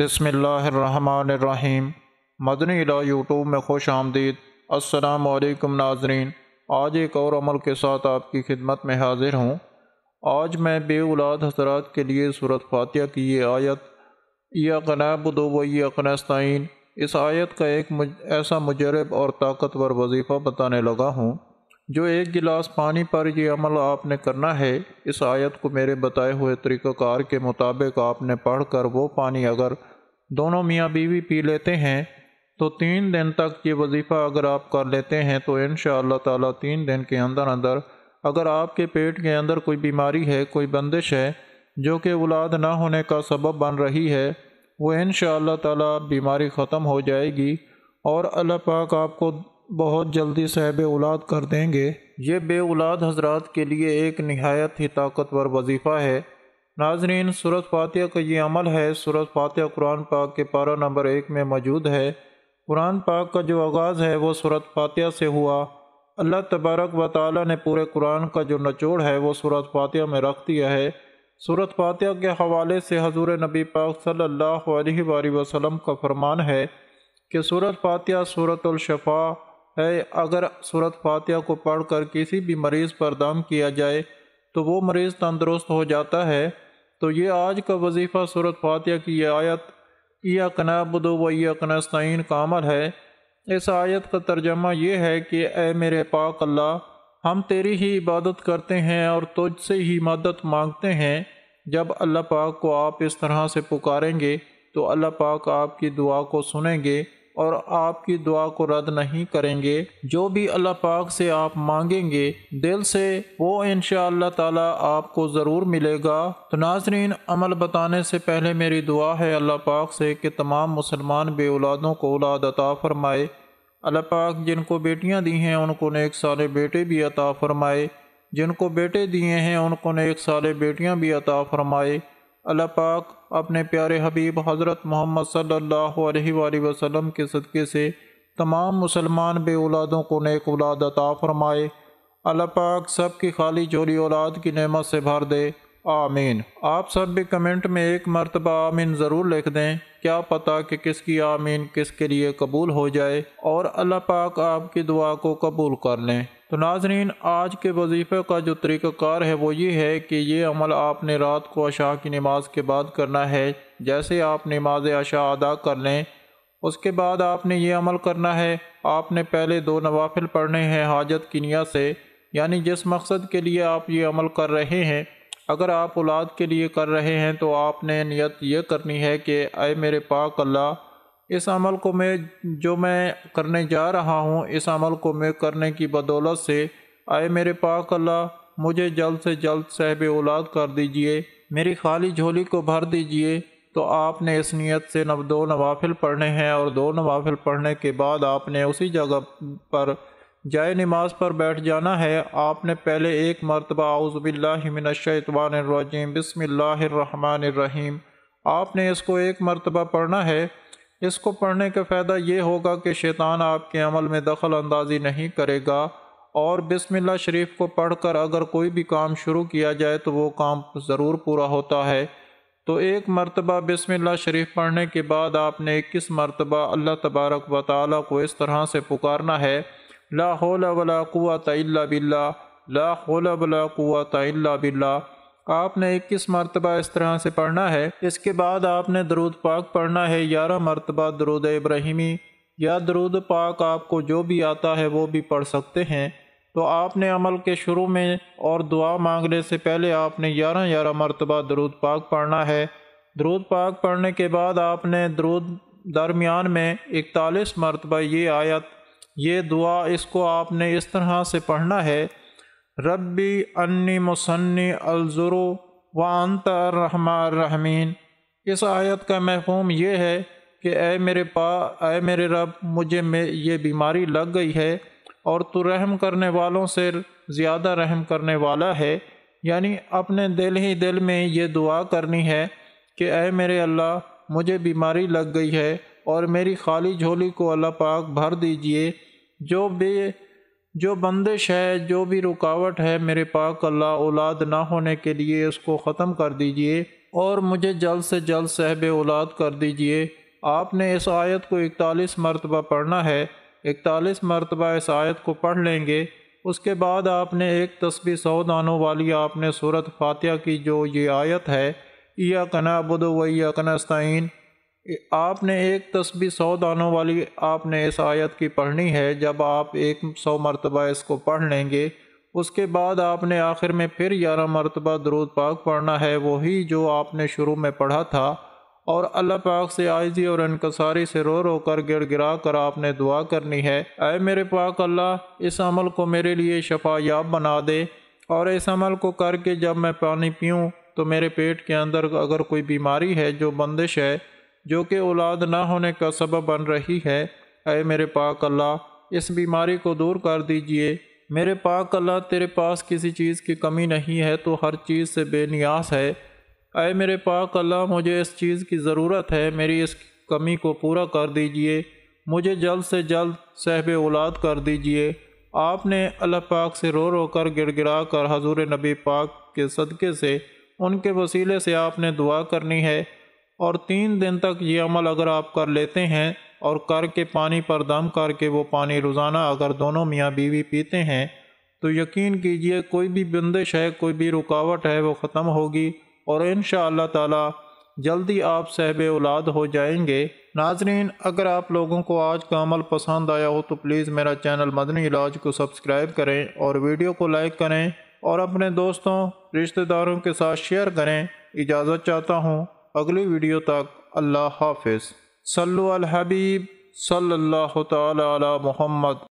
بسم اللہ الرحمن الرحیم۔ مدنی الہ یوٹیوب میں خوش آمدید۔ السلام علیکم ناظرین، آج ایک اور عمل کے ساتھ آپ کی خدمت میں حاضر ہوں۔ آج میں بے اولاد حضرات کے لیے سورۃ فاتحہ کی یہ آیت ایاک نعبد و ایاک نستعین، اس آیت کا ایک ایسا مجرب اور طاقتور وظیفہ بتانے لگا ہوں۔ جو ایک گلاس پانی پر یہ عمل آپ نے کرنا ہے، اس آیت کو میرے بتائے ہوئے طریقہ کار کے مطابق آپ نے پڑھ کر وہ پانی اگر دونوں میاں بیوی پی لیتے ہیں تو 3 دن تک یہ وظیفہ اگر آپ کر لیتے ہیں تو انشاءاللہ تعالیٰ 3 دن کے اندر اندر اگر آپ کے پیٹ کے اندر کوئی بیماری ہے، کوئی بندش ہے جو کہ اولاد نہ ہونے کا سبب بن رہی ہے، وہ انشاءاللہ تعالیٰ بیماری ختم ہو جائے گی اور اللہ پاک آپ کو بہت جلدی صاحب اولاد کر دیں گے۔ یہ بے اولاد حضرات کے لیے ایک نہایت ہی طاقتور وظیفہ ہے۔ ناظرین، سورۃ فاتحہ کا یہ عمل ہے۔ سورۃ فاتحہ قرآن پاک کے پارہ نمبر 1 میں موجود ہے۔ قرآن پاک کا جو آغاز ہے وہ سورۃ فاتحہ سے ہوا۔ اللہ تبارک و تعالیٰ نے پورے قرآن کا جو نچوڑ ہے وہ سورۃ فاتحہ میں رکھ دیا ہے۔ سورۃ فاتحہ کے حوالے سے حضور نبی پاک صلی اللہ علیہ وآلہ وسلم کا فرمان ہے کہ سورۃ فاتحہ سورۃ الشفاء ہے۔ اگر سورۃ فاتحہ کو پڑھ کر کسی بھی مریض پر دم کیا جائے تو وہ مریض تندرست ہو جاتا ہے۔ تو یہ آج کا وظیفہ سورۃ فاتحہ کی یہ آیت ایاک نعبد و ایاک نستعین کا عمل ہے۔ اس آیت کا ترجمہ یہ ہے کہ اے میرے پاک اللہ، ہم تیری ہی عبادت کرتے ہیں اور تجھ سے ہی مدد مانگتے ہیں۔ جب اللہ پاک کو آپ اس طرح سے پکاریں گے تو اللہ پاک آپ کی دعا کو سنیں گے اور آپ کی دعا کو رد نہیں کریں گے۔ جو بھی اللہ پاک سے آپ مانگیں گے دل سے، وہ انشاءاللہ تعالیٰ آپ کو ضرور ملے گا۔ تو ناظرین، عمل بتانے سے پہلے میری دعا ہے اللہ پاک سے کہ تمام مسلمان بے اولادوں کو اولاد عطا فرمائے۔ اللہ پاک جن کو بیٹیاں دی ہیں ان کو نیک صالح بیٹے بھی عطا فرمائے، جن کو بیٹے دیے ہیں ان کو نیک صالح بیٹیاں بھی عطا فرمائے۔ اللہ پاک اپنے پیارے حبیب حضرت محمد صلی اللہ علیہ وآلہ وسلم کے صدقے سے تمام مسلمان بے اولادوں کو نیک اولاد عطا فرمائے۔ اللہ پاک سب کی خالی جھولی اولاد کی نعمت سے بھر دے، آمین۔ آپ سب بھی کمنٹ میں ایک مرتبہ آمین ضرور لکھ دیں، کیا پتہ کہ کس کی آمین کس کے لیے قبول ہو جائے اور اللہ پاک آپ کی دعا کو قبول کر لیں۔ تو ناظرین، آج کے وظیفے کا جو طریقہ کار ہے وہ یہ ہے کہ یہ عمل آپ نے رات کو عشاء کی نماز کے بعد کرنا ہے۔ جیسے آپ نماز عشاء ادا کر لیں، اس کے بعد آپ نے یہ عمل کرنا ہے۔ آپ نے پہلے 2 نوافل پڑھنے ہیں حاجت کی نیت سے، یعنی جس مقصد کے لیے آپ یہ عمل کر رہے ہیں۔ اگر آپ اولاد کے لیے کر رہے ہیں تو آپ نے نیت یہ کرنی ہے کہ اے میرے پاک اللہ، اس عمل کو جو میں کرنے جا رہا ہوں، اس عمل کو میں کرنے کی بدولت سے اے میرے پاک اللہ مجھے جلد سے جلد صاحب اولاد کر دیجئے، میری خالی جھولی کو بھر دیجئے۔ تو آپ نے اس نیت سے 2 نوافل پڑھنے ہیں اور 2 نوافل پڑھنے کے بعد آپ نے اسی جگہ پر جائے نماز پر بیٹھ جانا ہے۔ آپ نے پہلے 1 مرتبہ اعوذ باللہ من الشیطان الرجیم بسم اللہ الرحمن الرحیم، آپ نے اس کو 1 مرتبہ پڑھنا ہے۔ اس کو پڑھنے کا فائدہ یہ ہوگا کہ شیطان آپ کے عمل میں دخل اندازی نہیں کرے گا، اور بسم اللہ شریف کو پڑھ کر اگر کوئی بھی کام شروع کیا جائے تو وہ کام ضرور پورا ہوتا ہے۔ تو 1 مرتبہ بسم اللہ شریف پڑھنے کے بعد آپ نے 21 مرتبہ اللہ تبارک و تعالیٰ کو اس طرح سے پکارنا ہے، لا حول ولا قوت الا باللہ، لا حول ولا قوت الا باللہ۔ آپ نے 21 مرتبہ اس طرح سے پڑھنا ہے۔ اس کے بعد آپ نے درود پاک پڑھنا ہے 11 مرتبہ درود ابراہیمی یا درود پاک، آپ کو جو بھی آتا ہے وہ بھی پڑھ سکتے ہیں۔ تو آپ نے عمل کے شروع میں اور دعا مانگنے سے پہلے آپ نے 11 مرتبہ درود پاک پڑھنا ہے۔ درود پاک پڑھنے کے بعد آپ نے درود درمیان میں 41 مرتبہ یہ آیت، یہ دعا، اس کو آپ نے اس طرح سے پڑھنا ہے، ربی انی مسنی الضر وانت ارحم الراحمین۔ اس آیت کا مفہوم یہ ہے کہ اے میرے رب، مجھے یہ بیماری لگ گئی ہے اور تو رحم کرنے والوں سے زیادہ رحم کرنے والا ہے۔ یعنی اپنے دل ہی دل میں یہ دعا کرنی ہے کہ اے میرے اللہ، مجھے بیماری لگ گئی ہے اور میری خالی جھولی کو اللہ پاک بھر دیجئے۔ جو بندش ہے، جو بھی رکاوٹ ہے، میرے پاک اللہ اولاد نہ ہونے کے لیے اس کو ختم کر دیجئے اور مجھے جلد سے جلد صاحب اولاد کر دیجئے۔ آپ نے اس آیت کو 41 مرتبہ پڑھنا ہے۔ 41 مرتبہ اس آیت کو پڑھ لیں گے۔ اس کے بعد آپ نے ایک تسبیح 100 دانوں والی آپ نے سورۃ فاتحہ کی جو یہ آیت ہے، ایاک نعبد و ایاک نستعین، آپ نے ایک تسبیح 100 دانوں والی آپ نے اس آیت کی پڑھنی ہے۔ جب آپ 100 مرتبہ اس کو پڑھ لیں گے، اس کے بعد آپ نے آخر میں پھر 11 مرتبہ درود پاک پڑھنا ہے، وہی جو آپ نے شروع میں پڑھا تھا، اور اللہ پاک سے عاجزی اور انکساری سے رو رو کر گڑ گڑا کر آپ نے دعا کرنی ہے، اے میرے پاک اللہ، اس عمل کو میرے لیے شفا یاب بنا دے، اور اس عمل کو کر کے جب میں پانی پیوں تو میرے پیٹ کے اندر اگر کوئی بیماری ہے جو بندش ہے، جو کہ اولاد نہ ہونے کا سبب بن رہی ہے، اے میرے پاک اللہ اس بیماری کو دور کر دیجئے۔ میرے پاک اللہ، تیرے پاس کسی چیز کی کمی نہیں ہے، تو ہر چیز سے بے نیاز ہے۔ اے میرے پاک اللہ، مجھے اس چیز کی ضرورت ہے، میری اس کمی کو پورا کر دیجئے، مجھے جلد سے جلد صاحب اولاد کر دیجئے۔ آپ نے اللہ پاک سے رو رو کر گڑ گڑا کر حضور نبی پاک کے صدقے سے، ان کے وسیلے سے آپ نے دعا کرنی ہے، اور 3 دن تک یہ عمل اگر آپ کر لیتے ہیں اور کر کے پانی پر دم کر کے وہ پانی روزانہ اگر دونوں میاں بیوی پیتے ہیں تو یقین کیجئے کوئی بھی بندش ہے، کوئی بھی رکاوٹ ہے، وہ ختم ہوگی، اور انشاءاللہ تعالی جلدی آپ صاحب اولاد ہو جائیں گے۔ ناظرین، اگر آپ لوگوں کو آج کا عمل پسند آیا ہو تو پلیز میرا چینل مدنی علاج کو سبسکرائب کریں اور ویڈیو کو لائک کریں اور اپنے دوستوں رشتہ داروں کے ساتھ شیئر کریں۔ اجازت چاہتا ہوں، اگلی ویڈیو تک اللہ حافظ۔ صلو علی الحبیب صلی اللہ تعالی علی محمد۔